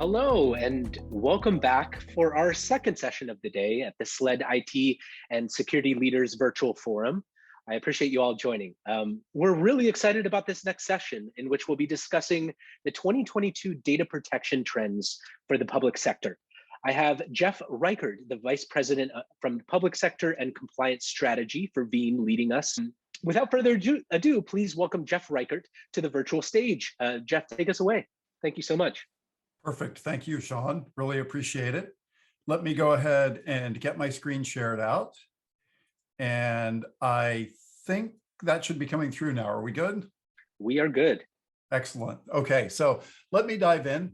Hello, and welcome back for our second session of the day at the SLED IT and Security Leaders Virtual Forum. I appreciate you all joining. We're really excited about this next session, in which we'll be discussing the 2022 data protection trends for the public sector. I have Jeff Reichard, the Vice President from Public Sector and Compliance Strategy for Veeam, leading us. Without further ado, please welcome Jeff Reichard to the virtual stage. Jeff, take us away. Thank you so much. Perfect. Thank you, Sean. Really appreciate it. Let me go ahead and get my screen shared out. And I think that should be coming through now. Are we good? We are good. Excellent. Okay, so let me dive in.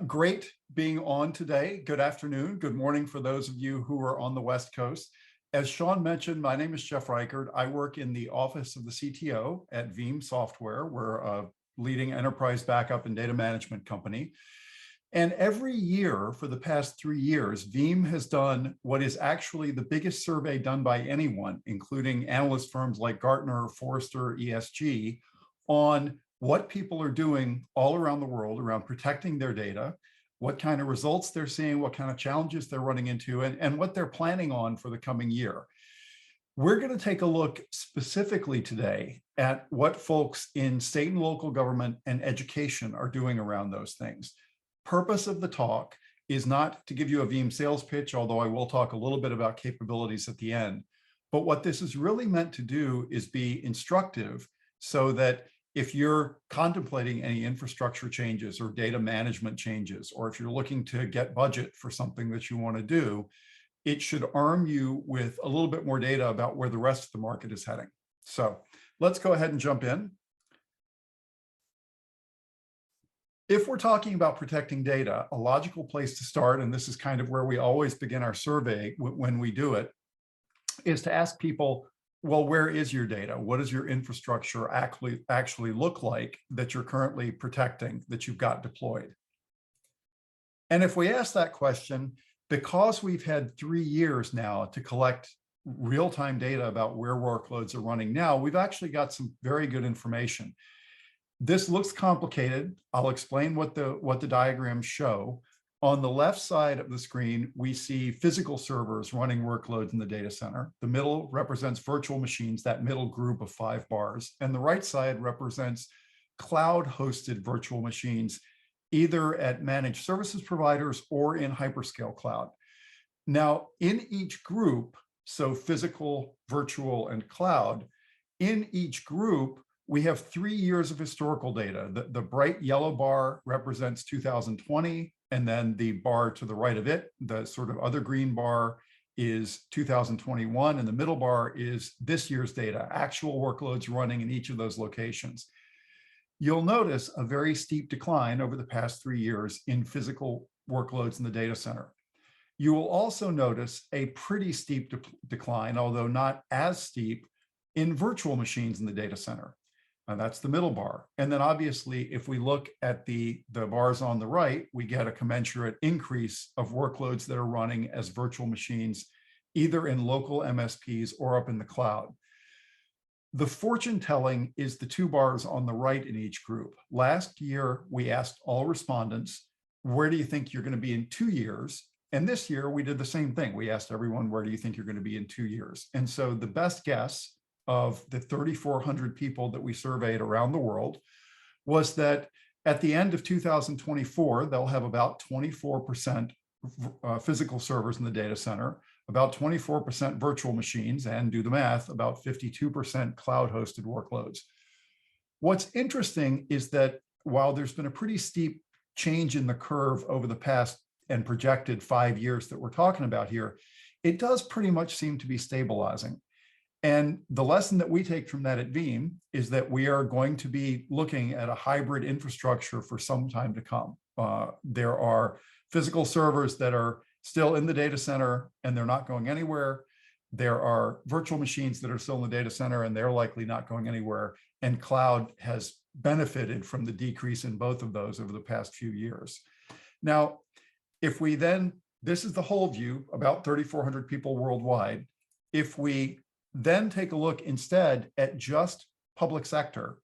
Great being on today. Good afternoon. Good morning for those of you who are on the West Coast. As Sean mentioned, my name is Jeff Reichard. I work in the office of the CTO at Veeam Software. We're a leading enterprise backup and data management company. And every year for the past 3 years, Veeam has done what is actually the biggest survey done by anyone, including analyst firms like Gartner, Forrester, ESG, on what people are doing all around the world around protecting their data, what kind of results they're seeing, what kind of challenges they're running into, and what they're planning on for the coming year. We're going to take a look specifically today at what folks in state and local government and education are doing around those things. Purpose of the talk is not to give you a Veeam sales pitch, although I will talk a little bit about capabilities at the end. But what this is really meant to do is be instructive so that if you're contemplating any infrastructure changes or data management changes, or if you're looking to get budget for something that you want to do, it should arm you with a little bit more data about where the rest of the market is heading. So let's go ahead and jump in. If we're talking about protecting data, a logical place to start, and this is kind of where we always begin our survey when we do it, is to ask people, well, where is your data? What does your infrastructure actually look like that you're currently protecting, that you've got deployed? And if we ask that question, because we've had 3 years now to collect real-time data about where workloads are running now, we've actually got some very good information. This looks complicated. I'll explain what the diagrams show. On the left side of the screen, we see physical servers running workloads in the data center. The middle represents virtual machines, that middle group of 5 bars. And the right side represents cloud-hosted virtual machines, either at managed services providers or in hyperscale cloud. Now, in each group, so physical, virtual, and cloud, in each group, we have 3 years of historical data. The bright yellow bar represents 2020, and then the bar to the right of it, the sort of other green bar, is 2021, and the middle bar is this year's data, actual workloads running in each of those locations. You'll notice a very steep decline over the past 3 years in physical workloads in the data center. You will also notice a pretty steep decline, although not as steep, in virtual machines in the data center. And that's the middle bar. And then obviously, if we look at the bars on the right, we get a commensurate increase of workloads that are running as virtual machines, either in local MSPs or up in the cloud. The fortune telling is the 2 bars on the right in each group. Last year, we asked all respondents, where do you think you're going to be in 2 years? And this year, we did the same thing. We asked everyone, where do you think you're going to be in 2 years? And so the best guess of the 3,400 people that we surveyed around the world was that at the end of 2024, they'll have about 24% physical servers in the data center, about 24% virtual machines, and do the math, about 52% cloud-hosted workloads. What's interesting is that while there's been a pretty steep change in the curve over the past and projected 5 years that we're talking about here, it does pretty much seem to be stabilizing. And the lesson that we take from that at Veeam is that we are going to be looking at a hybrid infrastructure for some time to come. There are physical servers that are still in the data center and they're not going anywhere. There are virtual machines that are still in the data center and they're likely not going anywhere. And cloud has benefited from the decrease in both of those over the past few years. Now, if we then, this is the whole view, about 3,400 people worldwide. If we then take a look instead at just public sector,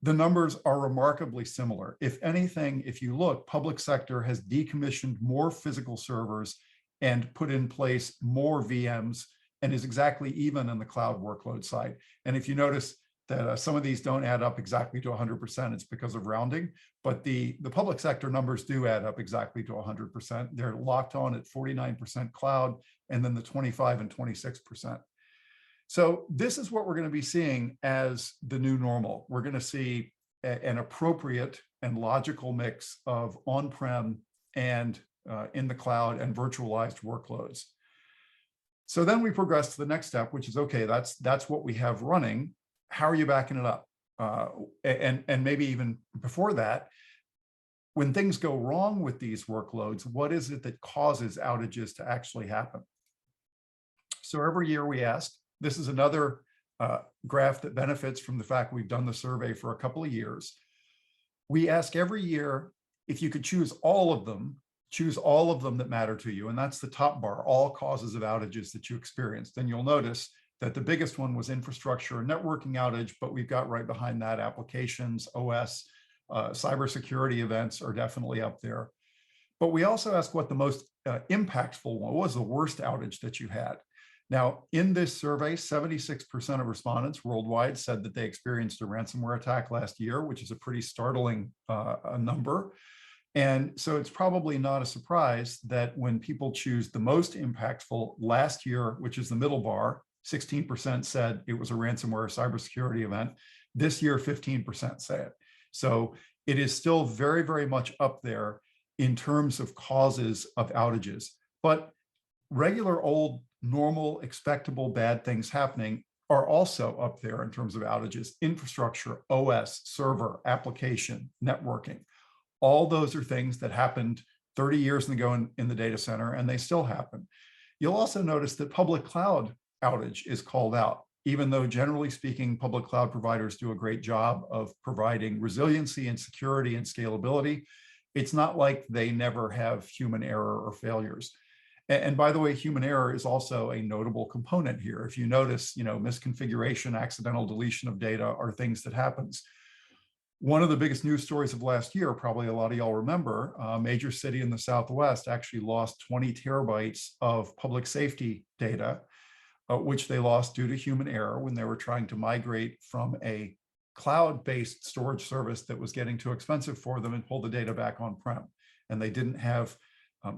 the numbers are remarkably similar. If anything, if you look, public sector has decommissioned more physical servers and put in place more VMs and is exactly even on the cloud workload side. And if you notice that some of these don't add up exactly to 100%, it's because of rounding, but the public sector numbers do add up exactly to 100%. They're locked on at 49% cloud, and then the 25 and 26%. So this is what we're going to be seeing as the new normal. We're going to see an appropriate and logical mix of on-prem and in the cloud and virtualized workloads. So then we progress to the next step, which is, okay, that's what we have running. How are you backing it up? And maybe even before that, when things go wrong with these workloads, what is it that causes outages to actually happen? So every year we ask, this is another graph that benefits from the fact we've done the survey for a couple of years. We ask every year, if you could choose all of them that matter to you, and that's the top bar, all causes of outages that you experienced. And you'll notice that the biggest one was infrastructure and networking outage, but we've got right behind that applications, OS, cybersecurity events are definitely up there. But we also ask what the most impactful one, what was the worst outage that you had? Now, in this survey, 76% of respondents worldwide said that they experienced a ransomware attack last year, which is a pretty startling number. And so it's probably not a surprise that when people choose the most impactful last year, which is the middle bar, 16% said it was a ransomware cybersecurity event. This year, 15% say it. So it is still very, very much up there in terms of causes of outages. But regular old, normal, expectable bad things happening are also up there in terms of outages. Infrastructure, OS, server, application, networking. All those are things that happened 30 years ago in the data center, and they still happen. You'll also notice that public cloud outage is called out, even though generally speaking, public cloud providers do a great job of providing resiliency and security and scalability. It's not like they never have human error or failures. And by the way, human error is also a notable component here. If you notice, misconfiguration, accidental deletion of data are things that happens. One of the biggest news stories of last year, probably a lot of y'all remember, a major city in the Southwest actually lost 20 terabytes of public safety data, which they lost due to human error when they were trying to migrate from a cloud-based storage service that was getting too expensive for them and pull the data back on-prem. And they didn't have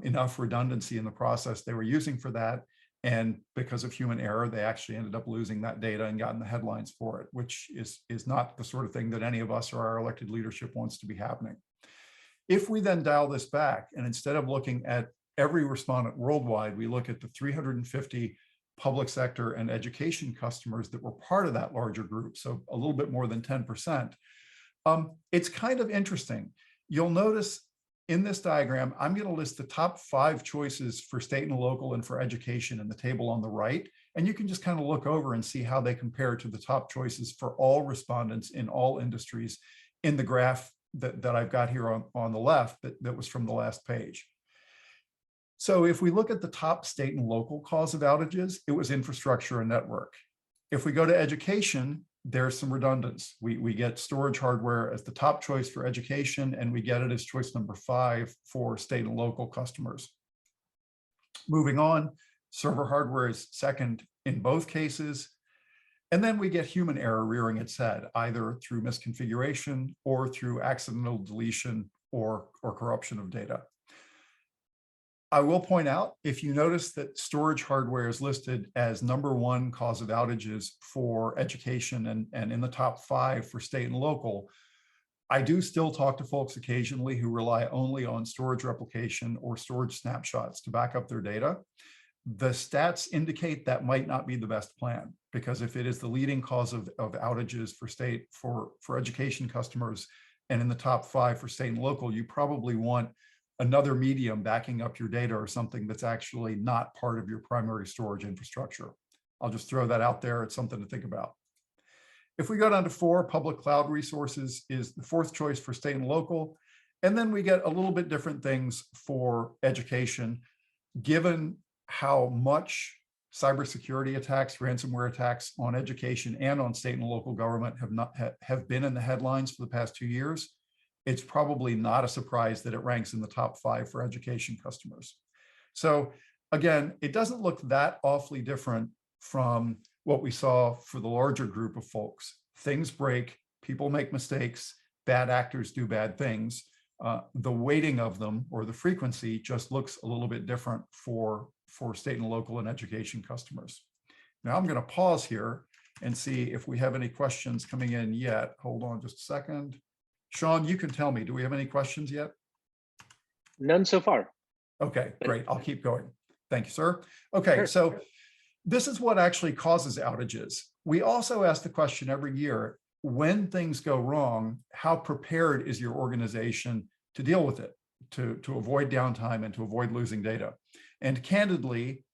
enough redundancy in the process they were using for that. And because of human error, they actually ended up losing that data and gotten the headlines for it, which is not the sort of thing that any of us or our elected leadership wants to be happening. If we then dial this back, and instead of looking at every respondent worldwide, we look at the 350 public sector and education customers that were part of that larger group, so a little bit more than 10%, it's kind of interesting. You'll notice in this diagram, I'm going to list the top 5 choices for state and local and for education in the table on the right. And you can just kind of look over and see how they compare to the top choices for all respondents in all industries in the graph that I've got here on the left that was from the last page. So if we look at the top state and local cause of outages, it was infrastructure and network. If we go to education, there's some redundance. We get storage hardware as the top choice for education, and we get it as choice number 5 for state and local customers. Moving on, server hardware is second in both cases. And then we get human error rearing its head, either through misconfiguration or through accidental deletion or corruption of data. I will point out, if you notice that storage hardware is listed as number 1 cause of outages for education and in the top 5 for state and local, I do still talk to folks occasionally who rely only on storage replication or storage snapshots to back up their data. The stats indicate that might not be the best plan, because if it is the leading cause of outages for state, for education customers, and in the top 5 for state and local, you probably want another medium backing up your data or something that's actually not part of your primary storage infrastructure. I'll just throw that out there. It's something to think about. If we go down to 4, public cloud resources is the 4th choice for state and local. And then we get a little bit different things for education, given how much cybersecurity attacks, ransomware attacks on education and on state and local government have been in the headlines for the past 2 years, it's probably not a surprise that it ranks in the top 5 for education customers. So again, it doesn't look that awfully different from what we saw for the larger group of folks. Things break, people make mistakes, bad actors do bad things. The weighting of them or the frequency just looks a little bit different for state and local and education customers. Now I'm going to pause here and see if we have any questions coming in yet. Hold on just a second. Sean, you can tell me, do we have any questions yet? None so far. Okay, great. I'll keep going. Thank you, sir. Okay, Sure. so this is what actually causes outages. We also ask the question every year, when things go wrong, how prepared is your organization to deal with it, to avoid downtime and to avoid losing data? And candidly,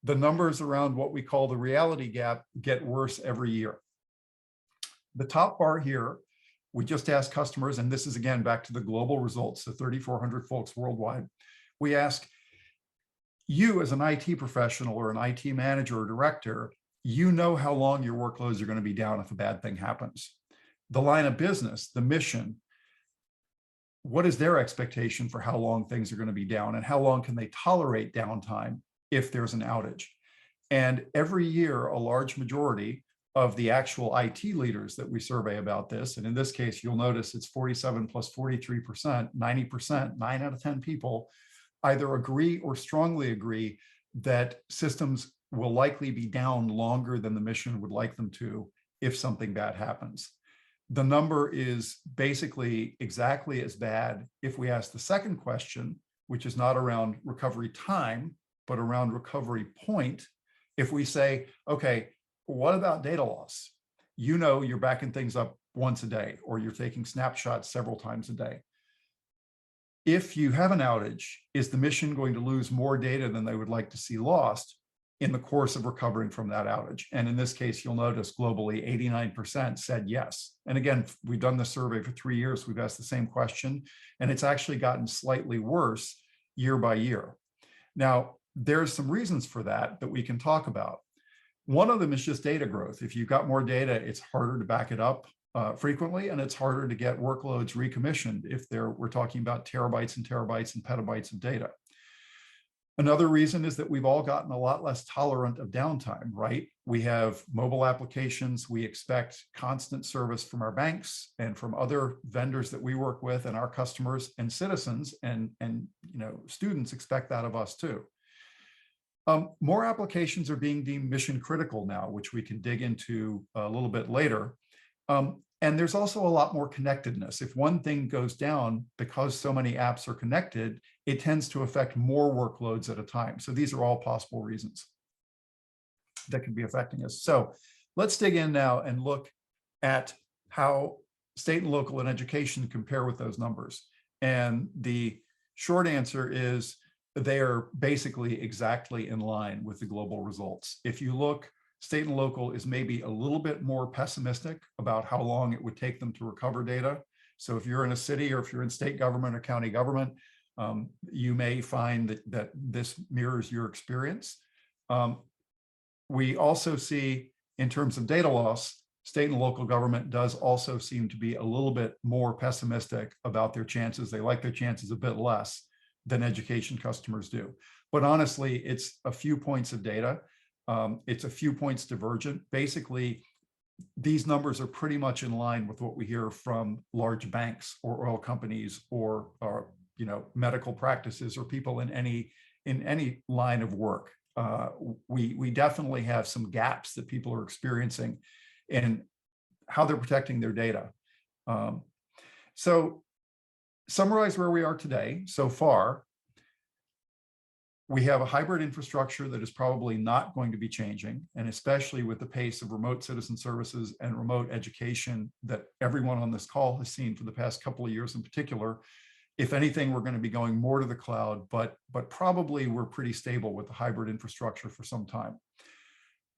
the numbers around what we call the reality gap get worse every year. The top bar here, we just asked customers, and this is again back to the global results, so 3,400 folks worldwide. We ask you as an IT professional or an IT manager or director, you know how long your workloads are going to be down if a bad thing happens. The line of business, the mission, what is their expectation for how long things are going to be down and how long can they tolerate downtime if there's an outage? And every year, a large majority of the actual IT leaders that we survey about this, and in this case, you'll notice it's 47 plus 43%, 90%, 9 out of 10 people either agree or strongly agree that systems will likely be down longer than the mission would like them to if something bad happens. The number is basically exactly as bad if we ask the second question, which is not around recovery time, but around recovery point. If we say, okay, what about data loss? You know, you're backing things up once a day, or you're taking snapshots several times a day. If you have an outage, is the mission going to lose more data than they would like to see lost in the course of recovering from that outage? And in this case, you'll notice globally, 89% said yes. And again, we've done this survey for 3 years. We've asked the same question, and it's actually gotten slightly worse year by year. Now, there's some reasons for that we can talk about. One of them is just data growth. If you've got more data, it's harder to back it up frequently, and it's harder to get workloads recommissioned if we're talking about terabytes and terabytes and petabytes of data. Another reason is that we've all gotten a lot less tolerant of downtime, right? We have mobile applications. We expect constant service from our banks and from other vendors that we work with, and our customers and citizens and students expect that of us too. More applications are being deemed mission critical now, which we can dig into a little bit later. And there's also a lot more connectedness. If one thing goes down because so many apps are connected, it tends to affect more workloads at a time. So these are all possible reasons that could be affecting us. So let's dig in now and look at how state and local and education compare with those numbers. And the short answer is they are basically exactly in line with the global results. If you look, state and local is maybe a little bit more pessimistic about how long it would take them to recover data. So if you're in a city or if you're in state government or county government, you may find that this mirrors your experience. We also see, in terms of data loss, state and local government does also seem to be a little bit more pessimistic about their chances. They like their chances a bit less than education customers do. But honestly, it's a few points of data. It's a few points divergent. Basically, these numbers are pretty much in line with what we hear from large banks or oil companies or medical practices or people in any line of work. We definitely have some gaps that people are experiencing in how they're protecting their data. So summarize where we are today so far. We have a hybrid infrastructure that is probably not going to be changing, and especially with the pace of remote citizen services and remote education that everyone on this call has seen for the past couple of years in particular. If anything, we're going to be going more to the cloud, but probably we're pretty stable with the hybrid infrastructure for some time.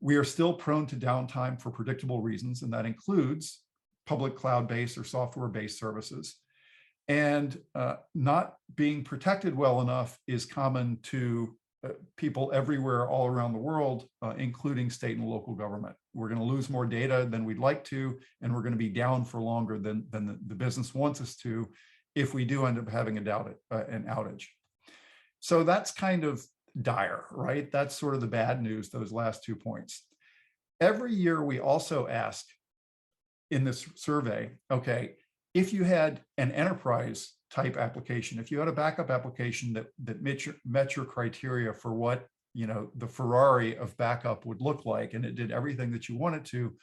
We are still prone to downtime for predictable reasons, and that includes public cloud-based or software-based services. And not being protected well enough is common to people everywhere, all around the world, including state and local government. We're going to lose more data than we'd like to, and we're going to be down for longer than the business wants us to if we do end up having an outage. So that's kind of dire, right? That's sort of the bad news, those last 2 points. Every year, we also ask in this survey, okay, if you had an enterprise type application, if you had a backup application that met your criteria for what, the Ferrari of backup would look like, and it did everything that you wanted to,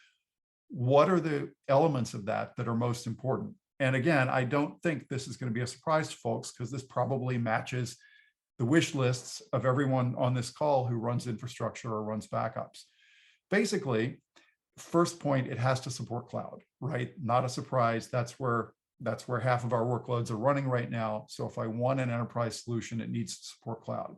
what are the elements of that are most important? And again, I don't think this is going to be a surprise to folks, because this probably matches the wish lists of everyone on this call who runs infrastructure or runs backups. Basically, first point, it has to support cloud, right? Not a surprise. That's where half of our workloads are running right now. So if I want an enterprise solution, it needs to support cloud.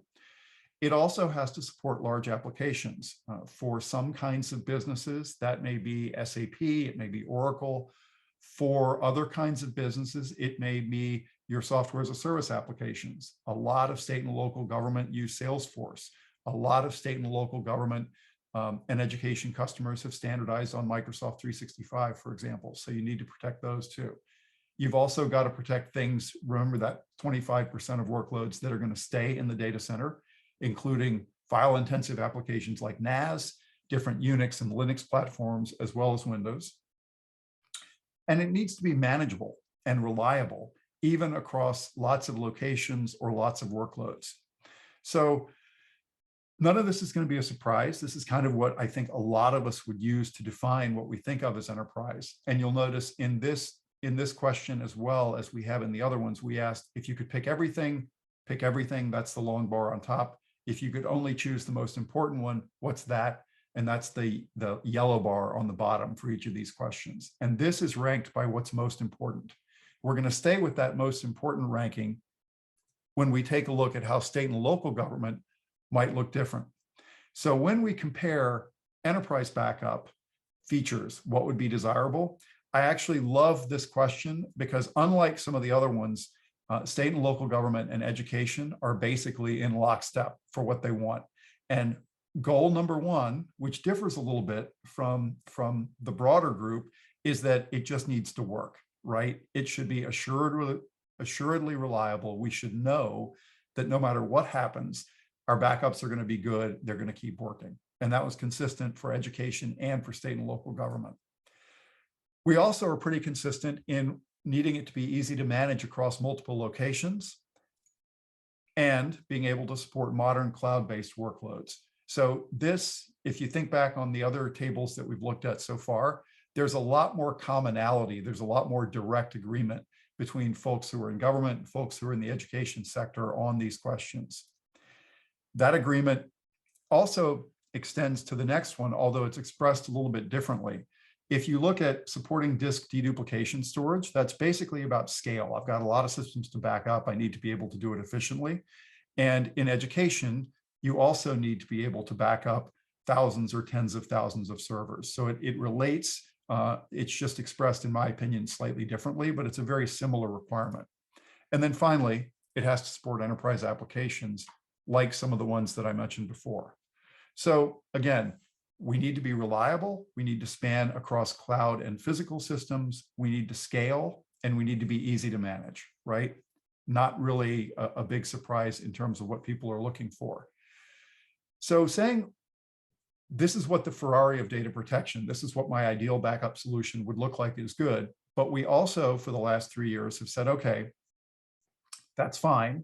It also has to support large applications. For some kinds of businesses, that may be SAP, it may be Oracle. For other kinds of businesses, it may be your software as a service applications. A lot of state and local government use Salesforce. A lot of state and local government and education customers have standardized on Microsoft 365, for example. So you need to protect those too. You've also got to protect things. Remember that 25% of workloads that are going to stay in the data center, including file-intensive applications like NAS, different Unix and Linux platforms, as well as Windows. And it needs to be manageable and reliable, even across lots of locations or lots of workloads. So none of this is going to be a surprise. This is kind of what I think a lot of us would use to define what we think of as enterprise. And you'll notice in this question, as well as we have in the other ones, we asked if you could pick everything, that's the long bar on top. If you could only choose the most important one, what's that? And that's the yellow bar on the bottom for each of these questions. And this is ranked by what's most important. We're going to stay with that most important ranking when we take a look at how state and local government might look different. So when we compare enterprise backup features, what would be desirable? I actually love this question, because unlike some of the other ones, state and local government and education are basically in lockstep for what they want. And goal number one, which differs a little bit from the broader group, is that it just needs to work, right? It should be assuredly reliable. We should know that no matter what happens, our backups are going to be good. They're going to keep working. And that was consistent for education and for state and local government. We also are pretty consistent in needing it to be easy to manage across multiple locations and being able to support modern cloud-based workloads. So this, if you think back on the other tables that we've looked at so far, there's a lot more commonality. There's a lot more direct agreement between folks who are in government and folks who are in the education sector on these questions. That agreement also extends to the next one, although it's expressed a little bit differently. If you look at supporting disk deduplication storage, that's basically about scale. I've got a lot of systems to back up. I need to be able to do it efficiently. And in education, you also need to be able to back up thousands or tens of thousands of servers. So it relates, it's just expressed, in my opinion, slightly differently, but it's a very similar requirement. And then finally, it has to support enterprise applications like some of the ones that I mentioned before. So again, we need to be reliable. We need to span across cloud and physical systems. We need to scale, and we need to be easy to manage, right? Not really a big surprise in terms of what people are looking for. So saying this is what the Ferrari of data protection, this is what my ideal backup solution would look like, is good. But we also, for the last 3 years, have said, okay, that's fine.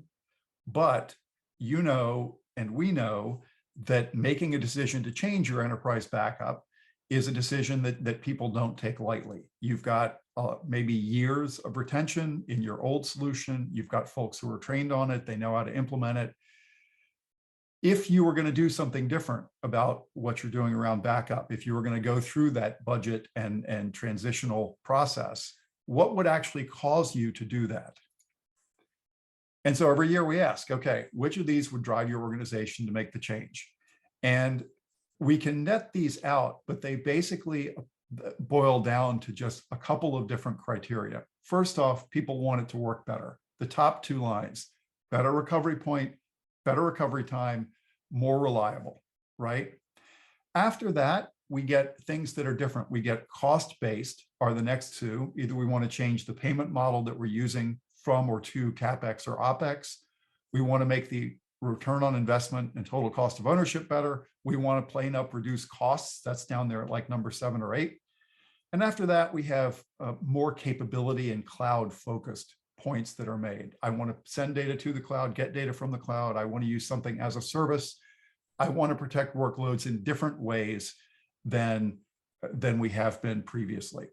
But you know, and we know that making a decision to change your enterprise backup is a decision that people don't take lightly. You've got maybe years of retention in your old solution. You've got folks who are trained on it. They know how to implement it. If you were going to do something different about what you're doing around backup, if you were going to go through that budget and transitional process, what would actually cause you to do that? And so every year we ask, okay, which of these would drive your organization to make the change? And we can net these out, but they basically boil down to just a couple of different criteria. First off, people want it to work better. The top two lines: better recovery point, better recovery time, more reliable, right? After that, we get things that are different. We get cost-based are the next two. Either we want to change the payment model that we're using from or to CapEx or OpEx. We want to make the return on investment and total cost of ownership better. We want to plain up reduce costs. That's down there at like number 7 or 8. And after that, we have more capability and cloud-focused points that are made. I want to send data to the cloud, get data from the cloud. I want to use something as a service. I want to protect workloads in different ways than we have been previously.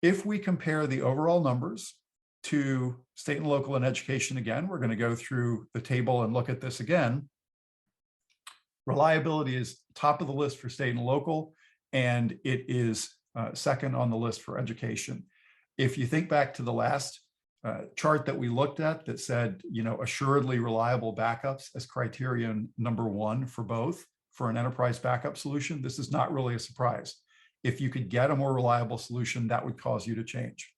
If we compare the overall numbers to state and local and education, again, we're going to go through the table and look at this again. Reliability is top of the list for state and local, and it is second on the list for education. If you think back to the last chart that we looked at that said, assuredly reliable backups as criterion number 1 for both, for an enterprise backup solution, this is not really a surprise. If you could get a more reliable solution, that would cause you to change.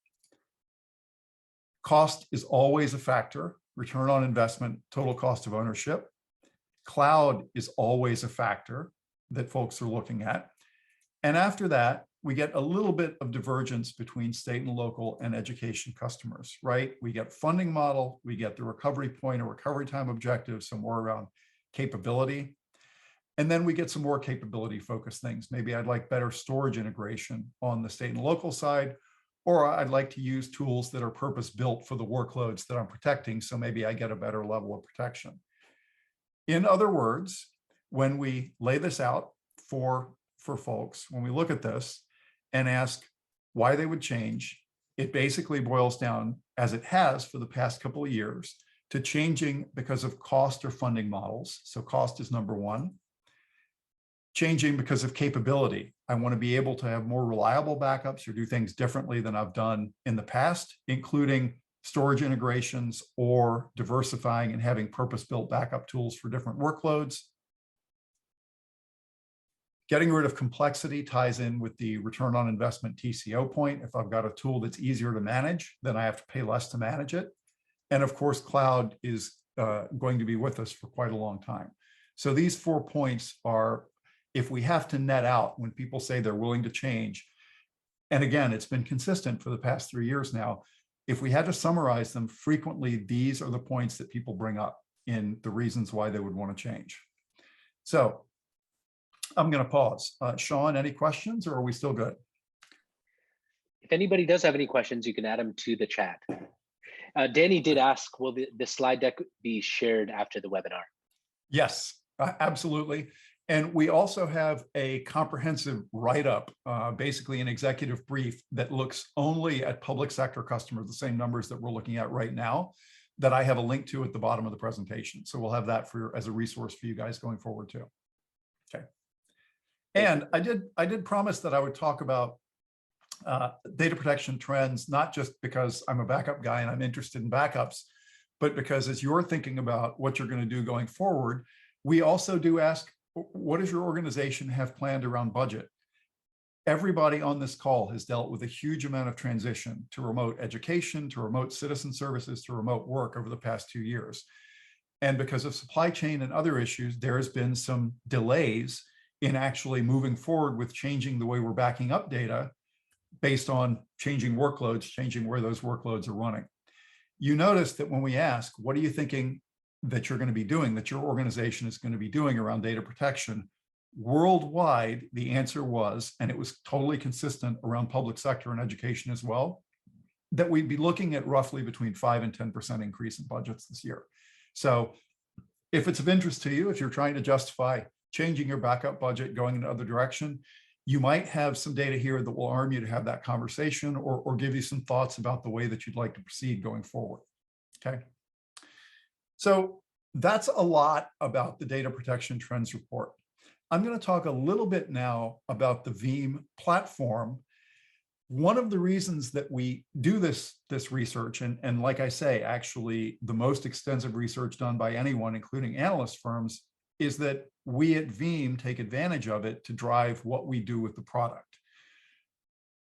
Cost is always a factor. Return on investment, total cost of ownership. Cloud is always a factor that folks are looking at. And after that, we get a little bit of divergence between state and local and education customers, right? We get funding model, we get the recovery point or recovery time objective, some more around capability. And then we get some more capability focused things. Maybe I'd like better storage integration on the state and local side, or I'd like to use tools that are purpose built for the workloads that I'm protecting. So maybe I get a better level of protection. In other words, when we lay this out for folks, when we look at this and ask why they would change, it basically boils down, as it has for the past couple of years, to changing because of cost or funding models. So cost is number 1. Changing because of capability. I want to be able to have more reliable backups or do things differently than I've done in the past, including storage integrations or diversifying and having purpose-built backup tools for different workloads. Getting rid of complexity ties in with the return on investment TCO point. If I've got a tool that's easier to manage, then I have to pay less to manage it. And of course, cloud is going to be with us for quite a long time. So these 4 points are, if we have to net out when people say they're willing to change, and again, it's been consistent for the past 3 years now, if we had to summarize them, frequently, these are the points that people bring up in the reasons why they would want to change. So I'm going to pause. Sean, any questions, or are we still good? If anybody does have any questions, you can add them to the chat. Danny did ask, will the slide deck be shared after the webinar? Yes, absolutely. And we also have a comprehensive write-up, basically an executive brief that looks only at public sector customers, the same numbers that we're looking at right now, that I have a link to at the bottom of the presentation. So we'll have that as a resource for you guys going forward too. Okay. And I did promise that I would talk about data protection trends, not just because I'm a backup guy and I'm interested in backups, but because as you're thinking about what you're going to do going forward, we also do ask, what does your organization have planned around budget? Everybody on this call has dealt with a huge amount of transition to remote education, to remote citizen services, to remote work over the past 2 years. And because of supply chain and other issues, there has been some delays in actually moving forward with changing the way we're backing up data based on changing workloads, changing where those workloads are running. You notice that when we ask, what are you thinking that you're going to be doing, that your organization is going to be doing around data protection, worldwide, the answer was, and it was totally consistent around public sector and education as well, that we'd be looking at roughly between 5 and 10% increase in budgets this year. So if it's of interest to you, if you're trying to justify changing your backup budget, going in another direction, you might have some data here that will arm you to have that conversation or give you some thoughts about the way that you'd like to proceed going forward. Okay. So that's a lot about the Data Protection Trends Report. I'm going to talk a little bit now about the Veeam platform. One of the reasons that we do this research, and like I say, actually the most extensive research done by anyone, including analyst firms, is that we at Veeam take advantage of it to drive what we do with the product.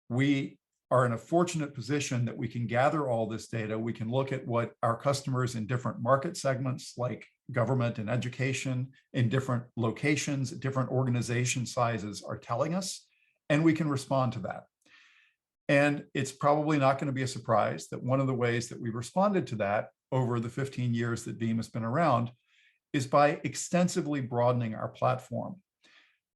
We are in a fortunate position that we can gather all this data. We can look at what our customers in different market segments like government and education in different locations, different organization sizes are telling us, and we can respond to that. And it's probably not going to be a surprise that one of the ways that we've responded to that over the 15 years that Veeam has been around is by extensively broadening our platform.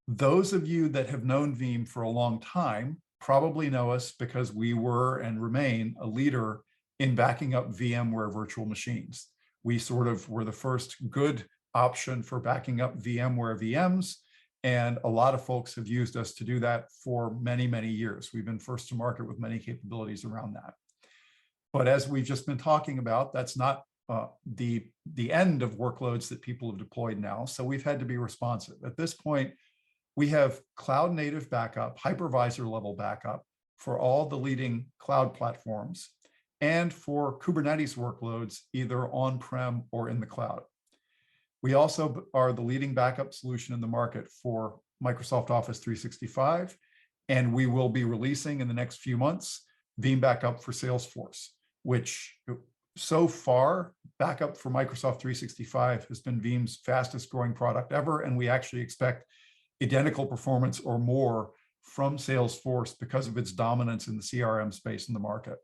Those of you that have known Veeam for a long time probably know us because we were and remain a leader in backing up VMware virtual machines. We sort of were the first good option for backing up VMware VMs, and a lot of folks have used us to do that for many, many years. We've been first to market with many capabilities around that. But as we've just been talking about, that's not the end of workloads that people have deployed now. So we've had to be responsive. At this point, we have cloud native backup, hypervisor level backup for all the leading cloud platforms and for Kubernetes workloads, either on-prem or in the cloud. We also are the leading backup solution in the market for Microsoft Office 365, and we will be releasing in the next few months Veeam Backup for Salesforce, which so far, backup for Microsoft 365 has been Veeam's fastest growing product ever, and we actually expect identical performance or more from Salesforce because of its dominance in the CRM space in the market.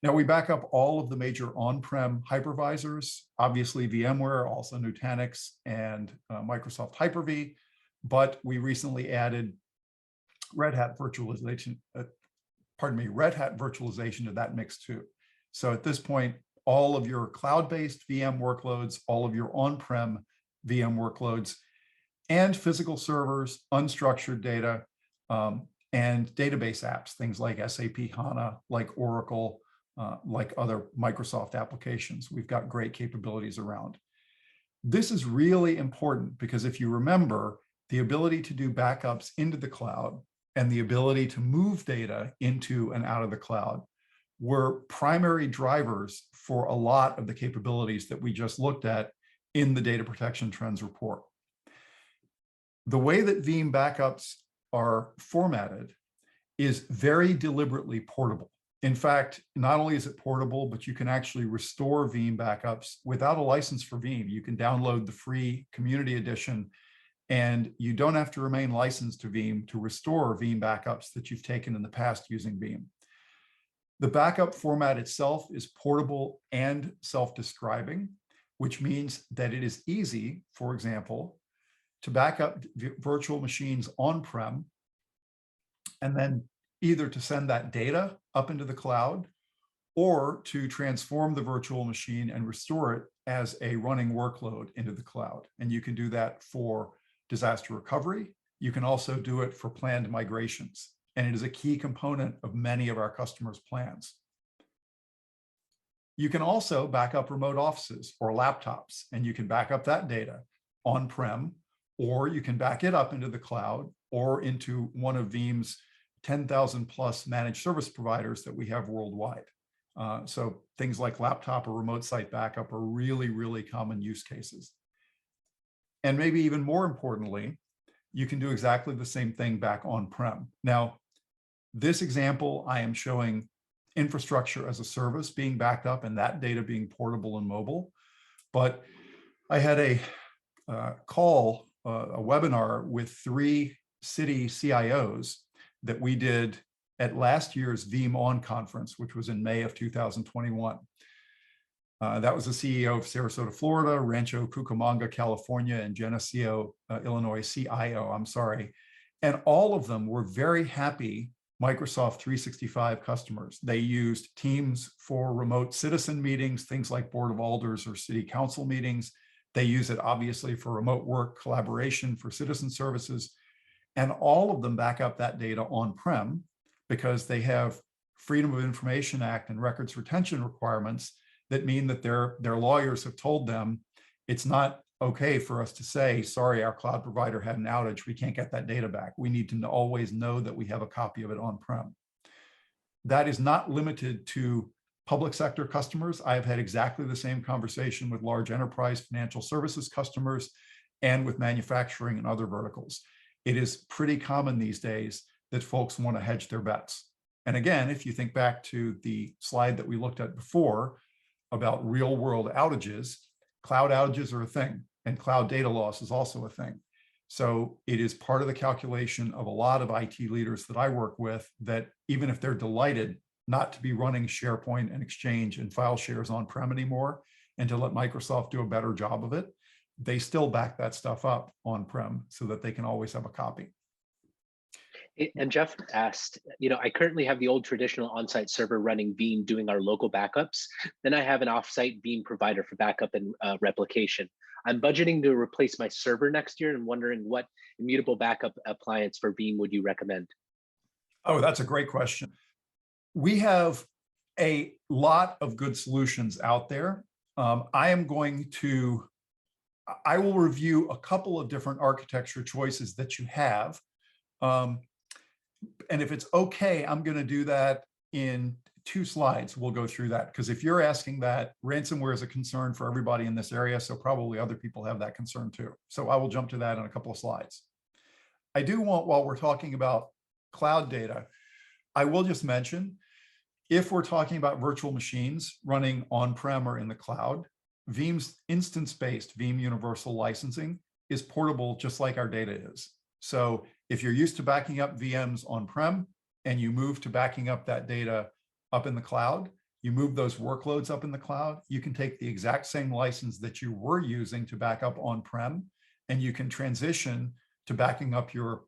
Now, we back up all of the major on-prem hypervisors, obviously VMware, also Nutanix, and Microsoft Hyper-V, but we recently added Red Hat virtualization to that mix too. So at this point, all of your cloud-based VM workloads, all of your on-prem VM workloads, and physical servers, unstructured data, and database apps, things like SAP HANA, like Oracle, like other Microsoft applications. We've got great capabilities around. This is really important because if you remember, the ability to do backups into the cloud and the ability to move data into and out of the cloud were primary drivers for a lot of the capabilities that we just looked at in the Data Protection Trends report. The way that Veeam backups are formatted is very deliberately portable. In fact, not only is it portable, but you can actually restore Veeam backups without a license for Veeam. You can download the free community edition, and you don't have to remain licensed to Veeam to restore Veeam backups that you've taken in the past using Veeam. The backup format itself is portable and self-describing, which means that it is easy, for example, to back up virtual machines on-prem and then either to send that data up into the cloud or to transform the virtual machine and restore it as a running workload into the cloud. And you can do that for disaster recovery. You can also do it for planned migrations. And it is a key component of many of our customers' plans. You can also back up remote offices or laptops, and you can back up that data on-prem, or you can back it up into the cloud or into one of Veeam's 10,000 plus managed service providers that we have worldwide. So things like laptop or remote site backup are really, really common use cases. And maybe even more importantly, you can do exactly the same thing back on-prem. Now, this example, I am showing infrastructure as a service being backed up and that data being portable and mobile. But I had a webinar with 3 city CIOs that we did at last year's Veeam On conference, which was in May of 2021. That was the CEO of Sarasota, Florida, Rancho Cucamonga, California, and Geneseo, Illinois, CIO, I'm sorry. And all of them were very happy Microsoft 365 customers. They used Teams for remote citizen meetings, things like Board of Alders or City Council meetings. They use it obviously for remote work, collaboration, for citizen services. And all of them back up that data on-prem because they have Freedom of Information Act and records retention requirements that mean that their lawyers have told them it's not okay for us to say, sorry, our cloud provider had an outage, we can't get that data back. We need to always know that we have a copy of it on-prem. That is not limited to public sector customers. I have had exactly the same conversation with large enterprise financial services customers and with manufacturing and other verticals. It is pretty common these days that folks want to hedge their bets. And again, if you think back to the slide that we looked at before about real world outages, cloud outages are a thing, and cloud data loss is also a thing. So it is part of the calculation of a lot of IT leaders that I work with, that even if they're delighted not to be running SharePoint and Exchange and file shares on-prem anymore, and to let Microsoft do a better job of it, they still back that stuff up on-prem so that they can always have a copy. And Jeff asked, I currently have the old traditional on-site server running Veeam doing our local backups. Then I have an off-site Veeam provider for backup and replication. I'm budgeting to replace my server next year and wondering what immutable backup appliance for Veeam would you recommend? Oh, that's a great question. We have a lot of good solutions out there. I will review a couple of different architecture choices that you have. And if it's okay, I'm going to do that in 2 slides. We'll go through that, because if you're asking that, ransomware is a concern for everybody in this area, so probably other people have that concern too. So I will jump to that in a couple of slides. I do want, while we're talking about cloud data, I will just mention, if we're talking about virtual machines running on-prem or in the cloud, Veeam's instance-based Veeam Universal Licensing is portable just like our data is. So if you're used to backing up VMs on-prem and you move to backing up that data up in the cloud, you move those workloads up in the cloud, you can take the exact same license that you were using to back up on-prem, and you can transition to backing up your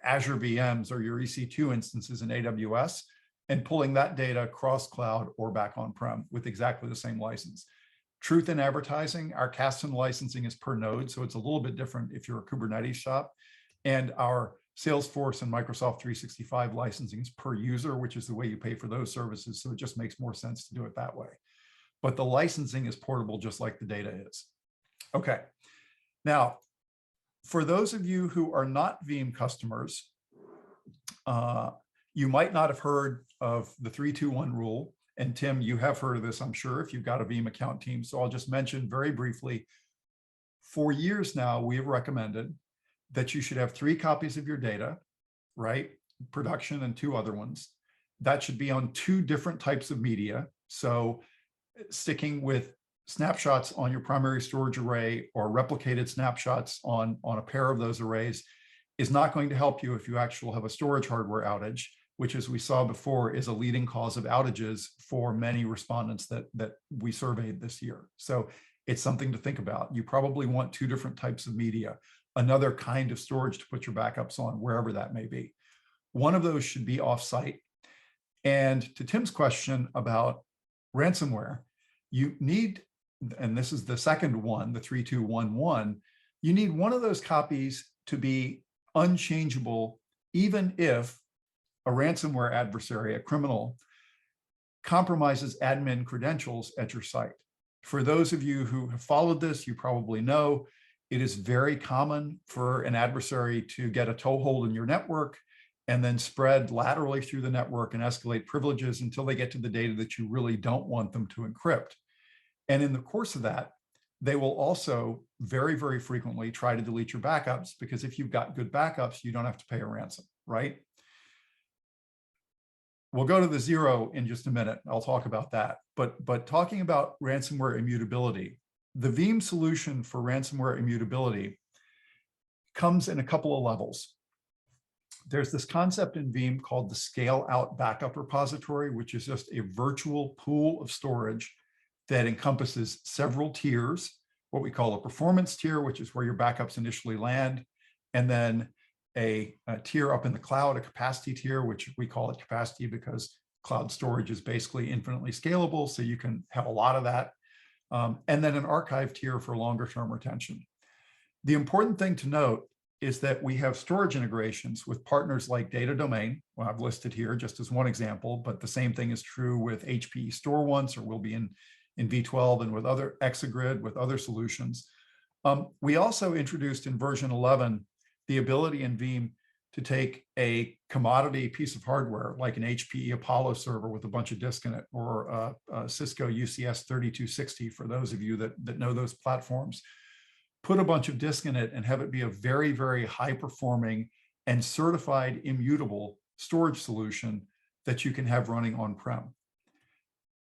Azure VMs or your EC2 instances in AWS and pulling that data cross-cloud or back on-prem with exactly the same license. Truth in advertising, our Kasten licensing is per node, so it's a little bit different if you're a Kubernetes shop. And our Salesforce and Microsoft 365 licensing is per user, which is the way you pay for those services. So it just makes more sense to do it that way. But the licensing is portable just like the data is. Okay. Now, for those of you who are not Veeam customers, you might not have heard of the 3-2-1 rule. And Tim, you have heard of this, I'm sure, if you've got a Veeam account team. So I'll just mention very briefly, for years now, we have recommended that you should have 3 copies of your data, right? Production and 2 other ones. That should be on 2 different types of media. So sticking with snapshots on your primary storage array or replicated snapshots on a pair of those arrays is not going to help you if you actually have a storage hardware outage, which, as we saw before, is a leading cause of outages for many respondents that we surveyed this year. So it's something to think about. You probably want 2 different types of media, another kind of storage to put your backups on, wherever that may be. One of those should be offsite. And to Tim's question about ransomware, you need, and this is the second one, the 3-2-1-1, you need one of those copies to be unchangeable, even if a ransomware adversary, a criminal, compromises admin credentials at your site. For those of you who have followed this, you probably know it is very common for an adversary to get a toehold in your network and then spread laterally through the network and escalate privileges until they get to the data that you really don't want them to encrypt. And in the course of that, they will also very, very frequently try to delete your backups, because if you've got good backups, you don't have to pay a ransom, right? We'll go to the 0 in just a minute. I'll talk about that. But talking about ransomware immutability, the Veeam solution for ransomware immutability comes in a couple of levels. There's this concept in Veeam called the scale out backup repository, which is just a virtual pool of storage that encompasses several tiers, what we call a performance tier, which is where your backups initially land, and then a tier up in the cloud, a capacity tier, which we call it capacity because cloud storage is basically infinitely scalable, so you can have a lot of that, and then an archive tier for longer term retention. The important thing to note is that we have storage integrations with partners like Data Domain, well, I've listed here just as one example, but the same thing is true with HPE Store Once, or will be in V12, and with other Exagrid, with other solutions. We also introduced in version 11 the ability in Veeam to take a commodity piece of hardware like an HPE Apollo server with a bunch of disk in it, or a Cisco UCS 3260 for those of you that know those platforms, put a bunch of disk in it and have it be a very, very high performing and certified immutable storage solution that you can have running on-prem.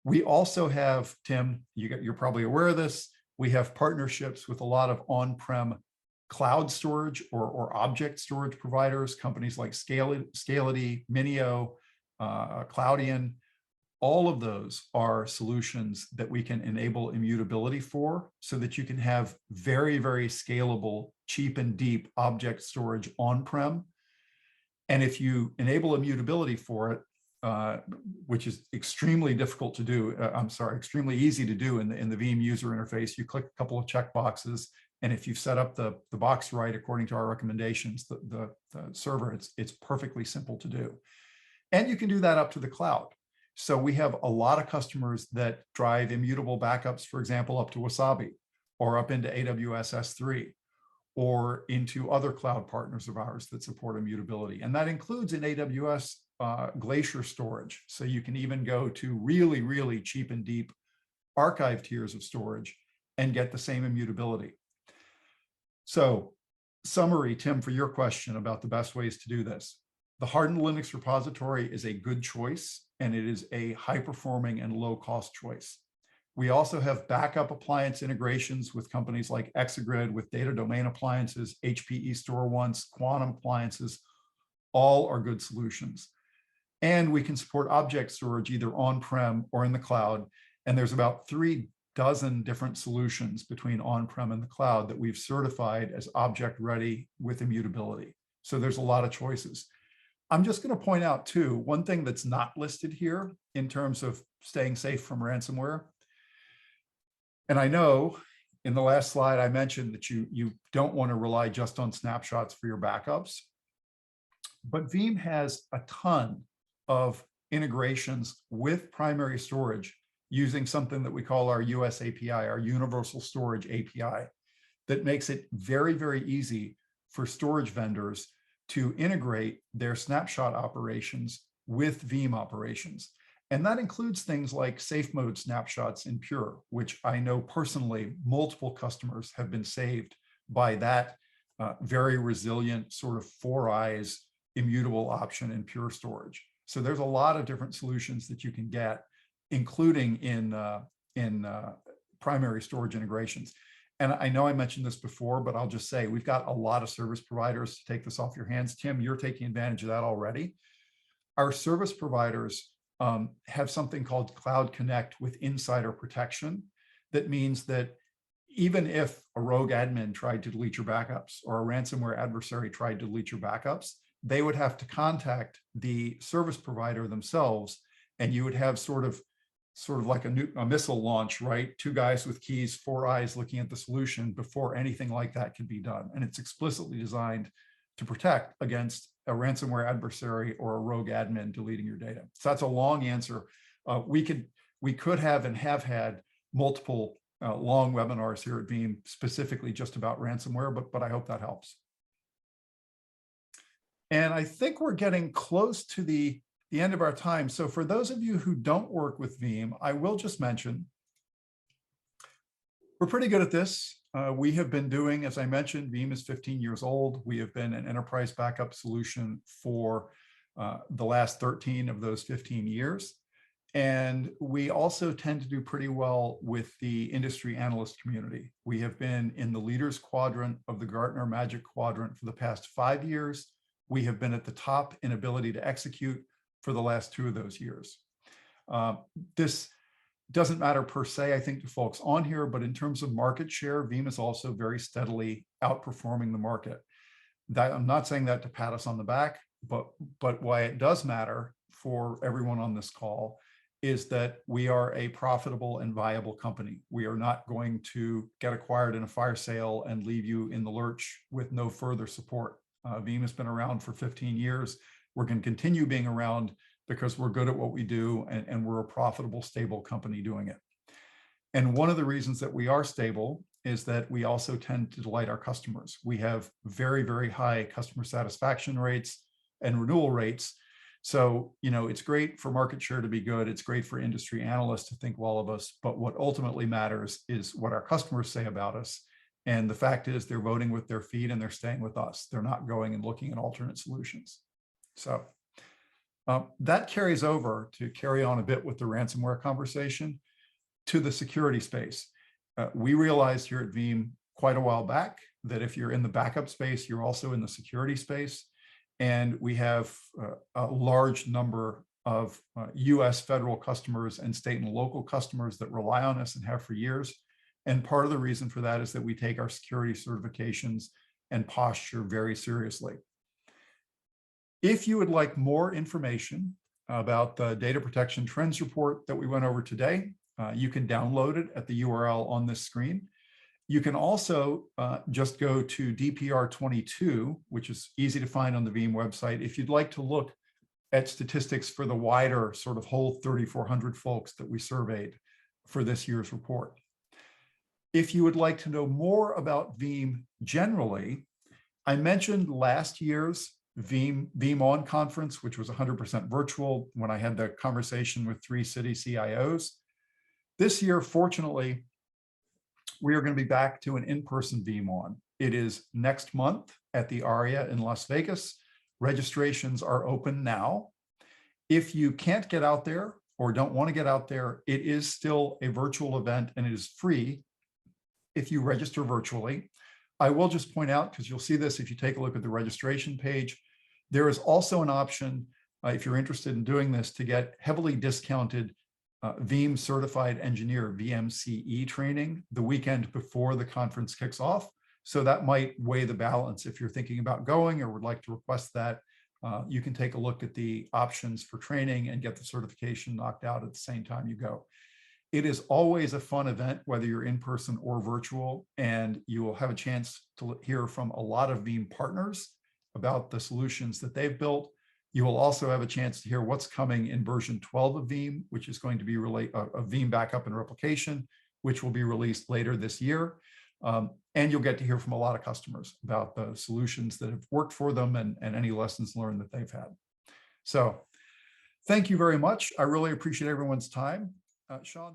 We also have, Tim, you're probably aware of this, We have partnerships with a lot of on-prem cloud storage or object storage providers, companies like Scality, Minio, Cloudian. All of those are solutions that we can enable immutability for, so that you can have very, very scalable, cheap and deep object storage on-prem. And if you enable immutability for it, which is extremely difficult to do, extremely easy to do in the Veeam user interface, you click a couple of checkboxes, and if you've set up the box right according to our recommendations, the server, it's perfectly simple to do. And you can do that up to the cloud. So we have a lot of customers that drive immutable backups, for example, up to Wasabi, or up into AWS S3, or into other cloud partners of ours that support immutability. And that includes in AWS Glacier storage. So you can even go to really, really cheap and deep archive tiers of storage and get the same immutability. So summary, Tim, for your question about the best ways to do this. The hardened Linux repository is a good choice, and it is a high-performing and low-cost choice. We also have backup appliance integrations with companies like Exagrid, with data domain appliances, HPE StoreOnce, Quantum appliances. All are good solutions. And we can support object storage either on-prem or in the cloud. And there's about 3 dozen different solutions between on-prem and the cloud that we've certified as object ready with immutability. So there's a lot of choices. I'm just going to point out too, one thing that's not listed here in terms of staying safe from ransomware. And I know in the last slide, I mentioned that you don't want to rely just on snapshots for your backups, but Veeam has a ton of integrations with primary storage using something that we call our US API, our Universal Storage API, that makes it very, very easy for storage vendors to integrate their snapshot operations with Veeam operations. And that includes things like safe mode snapshots in Pure, which I know personally, multiple customers have been saved by that very resilient sort of 4 eyes immutable option in Pure storage. So there's a lot of different solutions that you can get, including in primary storage integrations. And I know I mentioned this before, but I'll just say we've got a lot of service providers to take this off your hands. Tim, you're taking advantage of that already. Our service providers have something called Cloud Connect with insider protection. That means that even if a rogue admin tried to delete your backups, or a ransomware adversary tried to delete your backups, they would have to contact the service provider themselves, and you would have sort of like a missile launch, right? 2 guys with keys, 4 eyes looking at the solution before anything like that can be done. And it's explicitly designed to protect against a ransomware adversary or a rogue admin deleting your data. So that's a long answer. We could have and have had multiple long webinars here at Veeam specifically just about ransomware, but I hope that helps. And I think we're getting close to the end of our time. So for those of you who don't work with Veeam, I will just mention, we're pretty good at this. We have been doing, as I mentioned, Veeam is 15 years old. We have been an enterprise backup solution for the last 13 of those 15 years. And we also tend to do pretty well with the industry analyst community. We have been in the leaders quadrant of the Gartner Magic Quadrant for the past 5 years. We have been at the top in ability to execute for the last 2 of those years. This doesn't matter per se, I think, to folks on here, but in terms of market share, Veeam is also very steadily outperforming the market. I'm not saying that to pat us on the back, but why it does matter for everyone on this call is that we are a profitable and viable company. We are not going to get acquired in a fire sale and leave you in the lurch with no further support. Veeam has been around for 15 years. We're going to continue being around because we're good at what we do, and we're a profitable, stable company doing it. And one of the reasons that we are stable is that we also tend to delight our customers. We have very, very high customer satisfaction rates and renewal rates. So, it's great for market share to be good. It's great for industry analysts to think well of us. But what ultimately matters is what our customers say about us. And the fact is they're voting with their feet and they're staying with us. They're not going and looking at alternate solutions. So that carries over to carry on a bit with the ransomware conversation to the security space. We realized here at Veeam quite a while back that if you're in the backup space, you're also in the security space. And we have a large number of US federal customers and state and local customers that rely on us and have for years. And part of the reason for that is that we take our security certifications and posture very seriously. If you would like more information about the data protection trends report that we went over today, you can download it at the URL on this screen. You can also just go to DPR 22, which is easy to find on the Veeam website, if you'd like to look at statistics for the wider sort of whole 3,400 folks that we surveyed for this year's report. If you would like to know more about Veeam generally, I mentioned last year's Veeam On conference, which was 100% virtual when I had the conversation with 3 city CIOs. This year, fortunately, we are going to be back to an in-person Veeam On. It is next month at the Aria in Las Vegas. Registrations are open now. If you can't get out there or don't want to get out there, it is still a virtual event and it is free if you register virtually. I will just point out, because you'll see this if you take a look at the registration page, there is also an option, if you're interested in doing this, to get heavily discounted Veeam Certified Engineer, VMCE training the weekend before the conference kicks off. So that might weigh the balance. If you're thinking about going or would like to request that, you can take a look at the options for training and get the certification knocked out at the same time you go. It is always a fun event, whether you're in person or virtual, and you will have a chance to hear from a lot of Veeam partners about the solutions that they've built. You will also have a chance to hear what's coming in version 12 of Veeam, which is going to be a Veeam backup and replication, which will be released later this year. And you'll get to hear from a lot of customers about the solutions that have worked for them and any lessons learned that they've had. So thank you very much. I really appreciate everyone's time. Sean,